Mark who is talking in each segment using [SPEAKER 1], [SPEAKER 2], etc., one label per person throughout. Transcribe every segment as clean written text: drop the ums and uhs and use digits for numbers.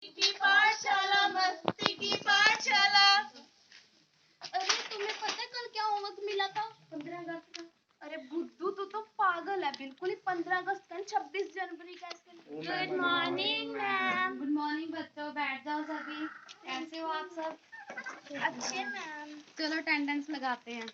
[SPEAKER 1] की पाठशाला, मस्ती की पाठशाला। अरे तुम्हें पता है कल क्या होमवर्क मिला था? 15 अगस्त का। अरे बुद्धू तू तो पागल है बिल्कुल ही। 15 अगस्त का 26 जनवरी का। Good morning ma'am.
[SPEAKER 2] Good morning बच्चों, बैठ जाओ सभी। कैसे हो आप सब?
[SPEAKER 1] अच्छे मैम।
[SPEAKER 2] चलो अटेंडेंस लगाते हैं।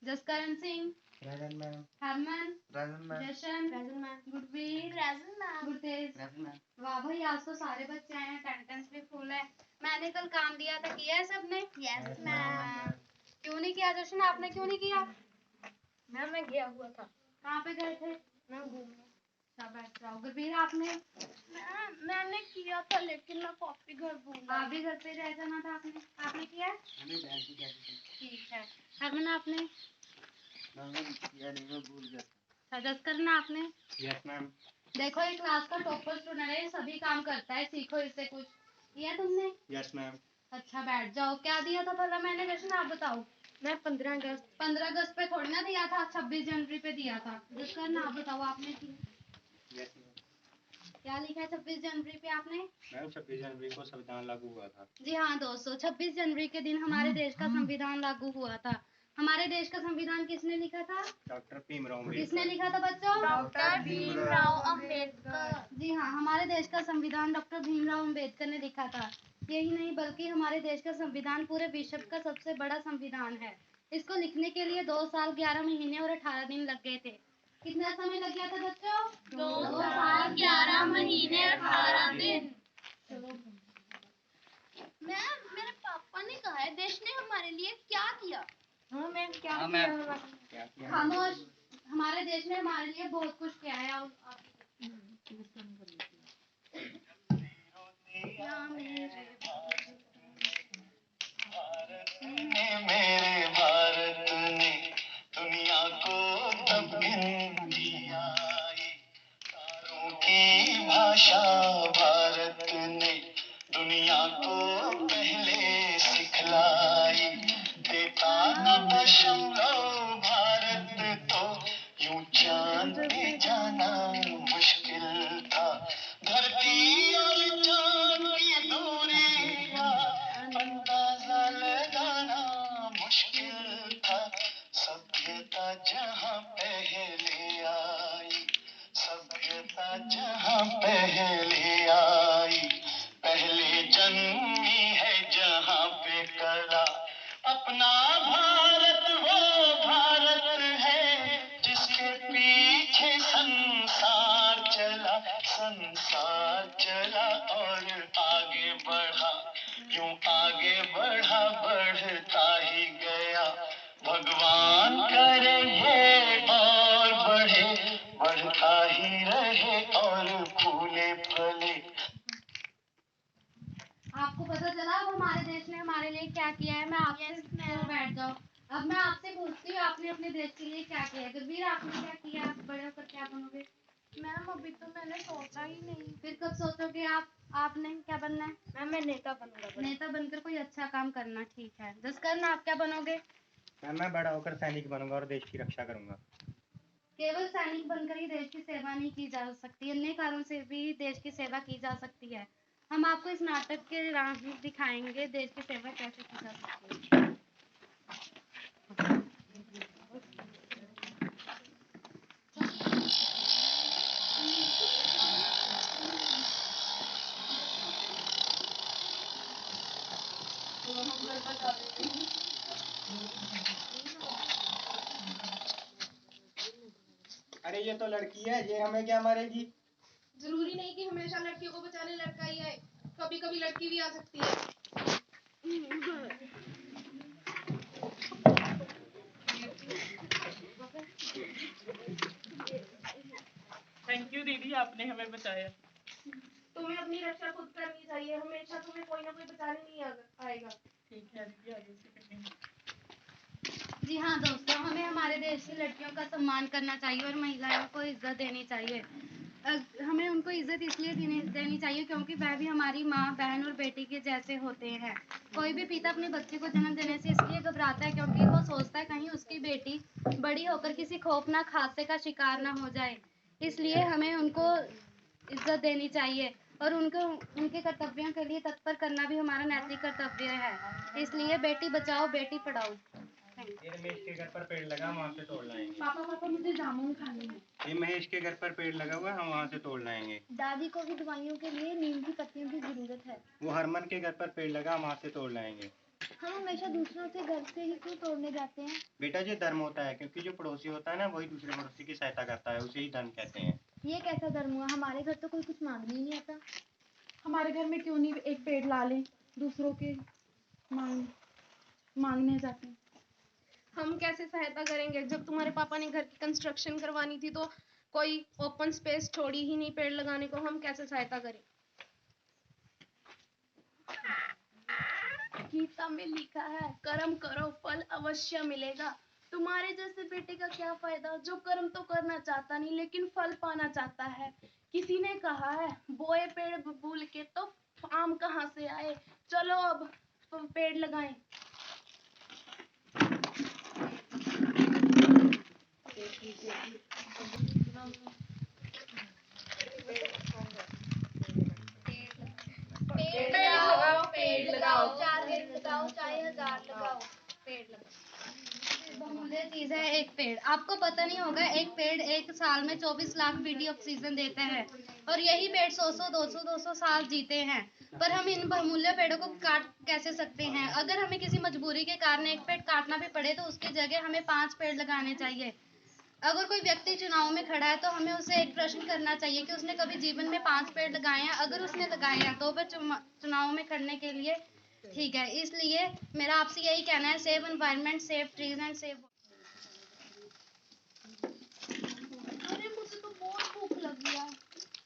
[SPEAKER 2] Jaskaran Singh,
[SPEAKER 3] present ma'am.
[SPEAKER 2] Harman,
[SPEAKER 3] present ma'am.
[SPEAKER 2] Jashan,
[SPEAKER 1] present ma'am.
[SPEAKER 2] Gurveer,
[SPEAKER 1] present ma'am.
[SPEAKER 2] Gurtej.
[SPEAKER 3] Present ma'am.
[SPEAKER 2] वाह भाई, आज तो सारे बच्चे आए हैं, अटेंडेंस भी फुल है। मैंने कल काम दिया था, किया है सबने?
[SPEAKER 1] Yes ma'am.
[SPEAKER 2] क्यों नहीं किया जशन, आपने क्यों नहीं किया?
[SPEAKER 1] मैम मैं गया हुआ था।
[SPEAKER 2] कहाँ पे गए थे?
[SPEAKER 1] मैं घूमने।
[SPEAKER 2] अच्छा बैठ जाओ। गुरवीर आपने?
[SPEAKER 1] मैम मैंने किया था लेकिन मैं कॉपी घर भूल गई।
[SPEAKER 2] आप भी घर पे रह जाना था। आपने किया? ठीक है। हरमन आपने?
[SPEAKER 3] भूल गया।
[SPEAKER 2] अच्छा जसकरण आपने?
[SPEAKER 3] Yes ma'am.
[SPEAKER 2] देखो ये क्लास का टॉपर स्टूडेंट है, सभी काम करता है, सीखो इससे कुछ। किया तुमने?
[SPEAKER 3] Yes ma'am.
[SPEAKER 2] अच्छा बैठ जाओ। क्या दिया था भला मैंने जशन, आप बताओ।
[SPEAKER 1] मैं 15 अगस्त।
[SPEAKER 2] 15 अगस्त पे थोड़ी ना दिया था, 26 जनवरी पे दिया था। जसकरण आप बताओ, आपने किया?
[SPEAKER 3] Yes ma'am.
[SPEAKER 2] क्या लिखा है 26 जनवरी पे आपने?
[SPEAKER 3] मैम 26 जनवरी को संविधान लागू हुआ था।
[SPEAKER 2] जी हाँ दोस्तों, 26 जनवरी के दिन हमारे देश का संविधान लागू हुआ था। हमारे देश का संविधान किसने लिखा था?
[SPEAKER 3] डॉक्टर भीमराव अम्बेडकर।
[SPEAKER 2] किसने लिखा था बच्चों?
[SPEAKER 1] डॉक्टर भीमराव अंबेडकर।
[SPEAKER 2] जी हाँ, हमारे देश का संविधान डॉक्टर भीमराव अंबेडकर ने लिखा था। यही नहीं बल्कि हमारे देश का संविधान पूरे विश्व का सबसे बड़ा संविधान है। इसको लिखने के लिए 2 साल 11 महीने और 18 दिन लग गए थे। कितना समय लग गया था बच्चों?
[SPEAKER 1] 2 साल 11 महीने 18 दिन। मैम मेरे पापा ने कहा है देश ने हमारे लिए क्या किया? हाँ मैम क्या किया?
[SPEAKER 2] खामोश। हमारे देश ने हमारे लिए बहुत कुछ किया है।
[SPEAKER 4] मेरे भारत ने दुनिया को तब हिंदी आई, तारों की भाषा भारत ने दुनिया को पहले सिखलाई। देखा न दशमलव भारत तो यूं चांद पे जाना मुश्किल था। धरती और चांद की दूरी का अंदाजा लगाना मुश्किल था। सभ्यता जहाँ पहले आई, सभ्यता जहाँ पहले आई, पहले जन्मी है जहाँ पे कला। अपना भारत वो भारत है जिसके पीछे संसार चला, संसार चला और आगे बढ़ा, यूं आगे बढ़ा बढ़ता ही गया। भगवान करे ये और बढ़े, बढ़ता ही रहे और फूले फले।
[SPEAKER 2] आपको पता चला अब हमारे देश ने हमारे लिए क्या किया है? मैं आपसे चलो बैठ जाओ। अब मैं आपसे पूछती हूँ, आपने अपने देश के लिए क्या किया है? गुरवीर आपने क्या किया? आप बड़े होकर क्या बनोगे?
[SPEAKER 1] मैम अभी तो मैंने सोचा ही नहीं।
[SPEAKER 2] फिर कब सोचोगे आप? आपने क्या बनना है?
[SPEAKER 1] मैम मैं नेता बनूंगा।
[SPEAKER 2] नेता बनकर कोई अच्छा काम करना। ठीक है। जसकरण आप क्या बनोगे?
[SPEAKER 3] मैम मैं बड़ा होकर सैनिक बनूंगा और देश की रक्षा करूंगा।
[SPEAKER 2] केवल सैनिक बनकर ही देश की सेवा नहीं की जा सकती, अन्य कारणों से भी देश की सेवा की जा सकती है। हम आपको इस नाटक के राह दिखाएंगे देश की सेवा कैसे की जा सकती है।
[SPEAKER 3] अरे ये तो लड़की है, ये हमें क्या मारेगी?
[SPEAKER 5] जरूरी नहीं कि हमेशा लड़कियों को बचाने लड़का ही आए, कभी कभी लड़की भी आ सकती है।
[SPEAKER 6] थैंक यू दीदी, आपने हमें बचाया।
[SPEAKER 5] तुम्हें अपनी रक्षा खुद करनी चाहिए, हमेशा तुम्हें कोई ना कोई बचाने नहीं आएगा।
[SPEAKER 6] ठीक है दीदी, आगे से करेंगे।
[SPEAKER 2] जी हाँ दोस्तों, हमें हमारे देश की लड़कियों का सम्मान करना चाहिए और महिलाओं को इज्जत देनी चाहिए। हमें उनको इज्जत इसलिए देनी चाहिए क्योंकि वह भी हमारी माँ, बहन और बेटी के जैसे होते हैं। कोई भी पिता अपने बच्चे को जन्म देने से इसलिए घबराता है क्योंकि वो सोचता है कहीं उसकी बेटी बड़ी होकर किसी खौफनाक हादसे का शिकार ना हो जाए। इसलिए हमें उनको इज्जत देनी चाहिए और उनके कर्तव्यों के लिए तत्पर करना भी हमारा नैतिक कर्तव्य है। इसलिए बेटी बचाओ बेटी पढ़ाओ।
[SPEAKER 3] ये रमेश के घर पर पेड़ लगा, हम वहाँ से तोड़ लाएंगे।
[SPEAKER 5] पापा मुझे जामुन खाने हैं।
[SPEAKER 3] ये महेश के घर पर पेड़ लगा हुआ है, हम वहाँ से तोड़ लाएंगे।
[SPEAKER 1] दादी को भी दवाइयों के लिए नीम की पत्तियों की जरूरत है।
[SPEAKER 3] वो हरमन के घर पर पेड़ लगा, हम वहाँ से तोड़ लाएंगे।
[SPEAKER 1] हम हमेशा दूसरों के घर से ही क्यों तोड़ने जाते हैं?
[SPEAKER 3] बेटा ये धर्म होता है, क्योंकि जो पड़ोसी होता है ना वही दूसरे पड़ोसी की सहायता करता है, उसे ही धर्म कहते हैं।
[SPEAKER 1] ये कैसा धर्म हुआ? हमारे घर तो कोई कुछ मांगने ही नहीं आता।
[SPEAKER 5] हमारे घर में क्यों नहीं एक पेड़ ला ले, दूसरों के मांगने जाते हैं। हम कैसे सहायता करेंगे? जब तुम्हारे पापा ने घर की कंस्ट्रक्शन करवानी थी तो कोई ओपन स्पेस छोड़ी ही नहीं पेड़ लगाने को, हम कैसे सहायता करें?
[SPEAKER 1] गीता में लिखा है, कर्म करो फल अवश्य मिलेगा। तुम्हारे जैसे बेटे का क्या फायदा जो कर्म तो करना चाहता नहीं लेकिन फल पाना चाहता है। किसी ने कहा है, बोए पेड़ भूल के तो आम कहाँ से आए। चलो अब पेड़ लगाएं।
[SPEAKER 5] पेड़ लगाओ,
[SPEAKER 1] 4 पेड़ लगाओ चाहे 1000 लगाओ, पेड़ लगाओ।
[SPEAKER 2] बहुमूल्य चीज है एक पेड़। आपको पता नहीं होगा, एक पेड़ एक साल में 24 लाख बीडी ऑक्सीजन देते हैं और यही पेड़ 100-200 साल जीते हैं। पर हम इन बहुमूल्य पेड़ों को काट कैसे सकते हैं? अगर हमें किसी मजबूरी के कारण एक पेड़ काटना भी पड़े तो उसकी जगह हमें 5 पेड़ लगाने चाहिए। अगर कोई व्यक्ति चुनाव में खड़ा है तो हमें उसे एक प्रश्न करना चाहिए कि उसने कभी जीवन में 5 पेड़ लगाए हैं। अगर उसने लगाए हैं तो वह चुनाव में खड़ने के लिए ठीक है। इसलिए मेरा आपसे यही कहना है, save environment, save trees and save.
[SPEAKER 1] अरे मुझे तो बहुत भूख लगी है।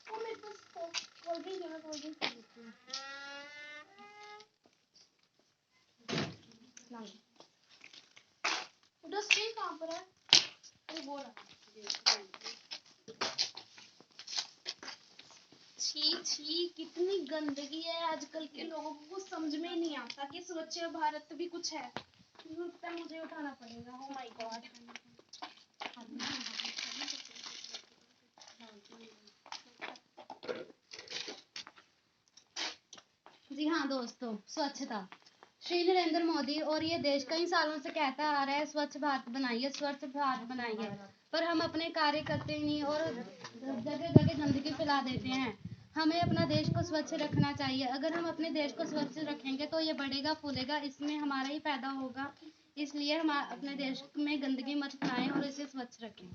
[SPEAKER 1] तो मेरे पास कोल्ड ड्रिंक है, कोल्ड ड्रिंक पी लेती हूँ। डस्टबिन कहाँ पर है? अरे वो रहा। छी छी, कितनी गंदगी है। आजकल के लोगों को कुछ समझ में ही नहीं आता कि स्वच्छ भारत भी कुछ है। लगता है मुझे उठाना पड़ेगा। Oh my God.
[SPEAKER 2] जी हाँ दोस्तों, स्वच्छता। श्री नरेंद्र मोदी और ये देश कई सालों से कहता आ रहा है, स्वच्छ भारत बनाइए, स्वच्छ भारत बनाइए। पर हम अपने कार्य करते ही नहीं और जगह जगह गंदगी फैला देते हैं। हमें अपना देश को स्वच्छ रखना चाहिए। अगर हम अपने देश को स्वच्छ रखेंगे तो ये बढ़ेगा फूलेगा, इसमें हमारा ही फायदा होगा। इसलिए हम अपने देश में गंदगी मत फैलाएं और इसे स्वच्छ रखें।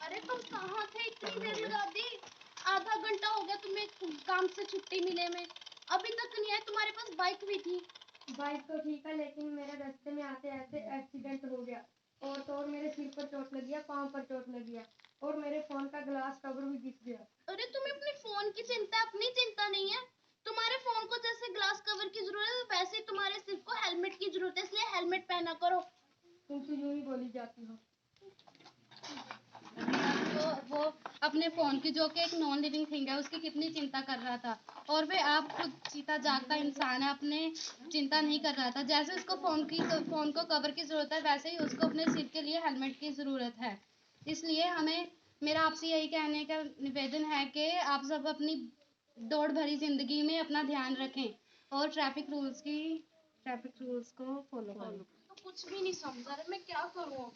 [SPEAKER 1] अरे तुम कहाँ थे? इतनी देर लगा दी। आधा घंटा हो गया तुम्हें काम से छुट्टी मिले में, अभी तक नहीं आए। तुम्हारे पास बाइक भी थी।
[SPEAKER 5] बाइक तो ठीक है, लेकिन मेरे रास्ते में आते आते एक्सीडेंट हो गया और तो और मेरे सिर पर चोट लगी है, पाँव पर चोट लगी है और मेरे फोन का ग्लास कवर भी गिर गया।
[SPEAKER 1] अरे तुम्हें अपने फोन की चिंता है, अपनी चिंता नहीं है। तुम्हारे फोन को जैसे ग्लास कवर की जरूरत है वैसे ही तुम्हारे सिर को हेलमेट की जरूरत है, इसलिए हेलमेट पहना करो।
[SPEAKER 5] तुम तो यूं ही बोली जाती हो।
[SPEAKER 2] तो वो अपने फोन की, जो कि एक नॉन लिविंग थिंग है, उसकी कितनी चिंता कर रहा था। और वे आप खुद जीता जागता इंसान है, अपने चिंता नहीं कर रहा था। जैसे उसको फोन को कवर की जरूरत है वैसे ही उसको अपने सिर के लिए हेलमेट की जरूरत है। इसलिए हमें, मेरा आपसे यही कहने का निवेदन है कि आप सब अपनी दौड़ भरी जिंदगी में अपना ध्यान रखें और ट्रैफिक रूल्स को फॉलो करें।
[SPEAKER 1] तो कुछ भी नहीं समझा रहे, मैं क्या करूँ अब?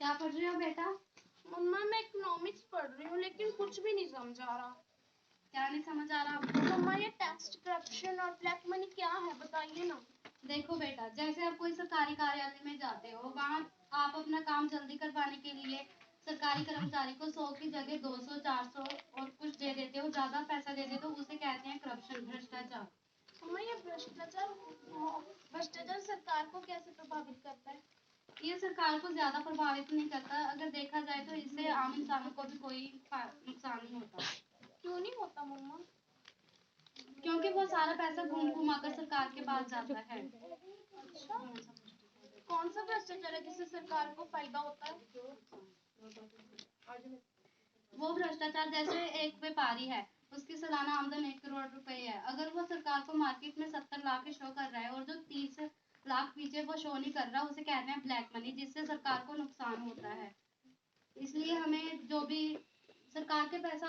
[SPEAKER 2] क्या पढ़ रहे हो बेटा?
[SPEAKER 1] मम्मा मैं इकोनॉमिक्स पढ़ रही हूँ लेकिन कुछ भी नहीं समझ आ रहा।
[SPEAKER 2] क्या नहीं समझ आ रहा आपको?
[SPEAKER 1] मम्मा ये टैक्स, करप्शन और ब्लैक मनी क्या है, बताइए ना।
[SPEAKER 2] देखो बेटा, जैसे आप कोई सरकारी कार्यालय में जाते हो, वहाँ आप अपना काम जल्दी करवाने के लिए सरकारी कर्मचारी को 100 की जगह 200, 400 और कुछ दे देते हो, ज्यादा पैसा दे देते हो, उसे कहते हैं करप्शन, भ्रष्टाचार।
[SPEAKER 1] मम्मा ये भ्रष्टाचार सरकार को कैसे प्रभावित करता है?
[SPEAKER 2] ये सरकार को ज्यादा प्रभावित नहीं करता। अगर देखा जाए तो इससे आम इंसानों को भी कोई नुकसान नहीं होता।
[SPEAKER 1] क्यों नहीं होता मम्मा?
[SPEAKER 2] क्योंकि वो सारा पैसा घूम घुमा कर सरकार के पास जाता है।
[SPEAKER 1] अच्छा, कौन सा भ्रष्टाचार है जिससे सरकार को फायदा होता है?
[SPEAKER 2] वो भ्रष्टाचार, जैसे एक व्यापारी है, उसकी सालाना आमदन 1 करोड़ रुपए है। अगर वो सरकार को मार्केट में 70 लाख शो कर रहा है और जो 30 लाख पीछे वो शो नहीं कर रहा, उसे कहते हैं ब्लैक मनी, जिससे सरकार को नुकसान होता है। इसलिए हमें जो भी सरकार के पैसा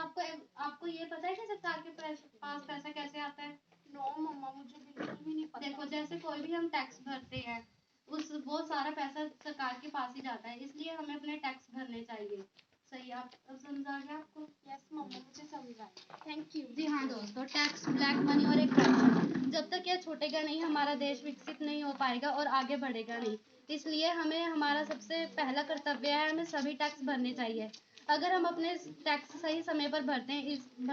[SPEAKER 2] आपको ये पता है कि सरकार के पास पैसा कैसे आता है?
[SPEAKER 1] नो मम्मा, मुझे बिल्कुल भी नहीं पता।
[SPEAKER 2] देखो, जैसे कोई भी हम टैक्स भरते हैं, वो सारा पैसा सरकार के पास ही जाता है, इसलिए हमें अपने टैक्स भरने चाहिए। सही, आप अब समझा गया आपको?
[SPEAKER 1] यस मम्मा, मुझे समझ आया। Thank you.
[SPEAKER 2] जी हाँ दोस्तों, टैक्स, ब्लैक मनी और एक करप्शन, जब तक यह छूटेगा नहीं, हमारा देश विकसित नहीं हो पाएगा और आगे बढ़ेगा नहीं। इसलिए हमें, हमारा सबसे पहला कर्तव्य है, हमें सभी टैक्स भरने चाहिए। अगर हम अपने टैक्स सही समय पर भर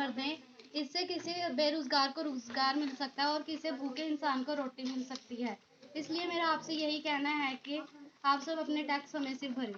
[SPEAKER 2] दें, इससे किसी बेरोजगार को रोजगार मिल सकता है और किसी भूखे इंसान को रोटी मिल सकती है। इसलिए मेरा आपसे यही कहना है कि आप सब अपने टैक्स समय से भरें।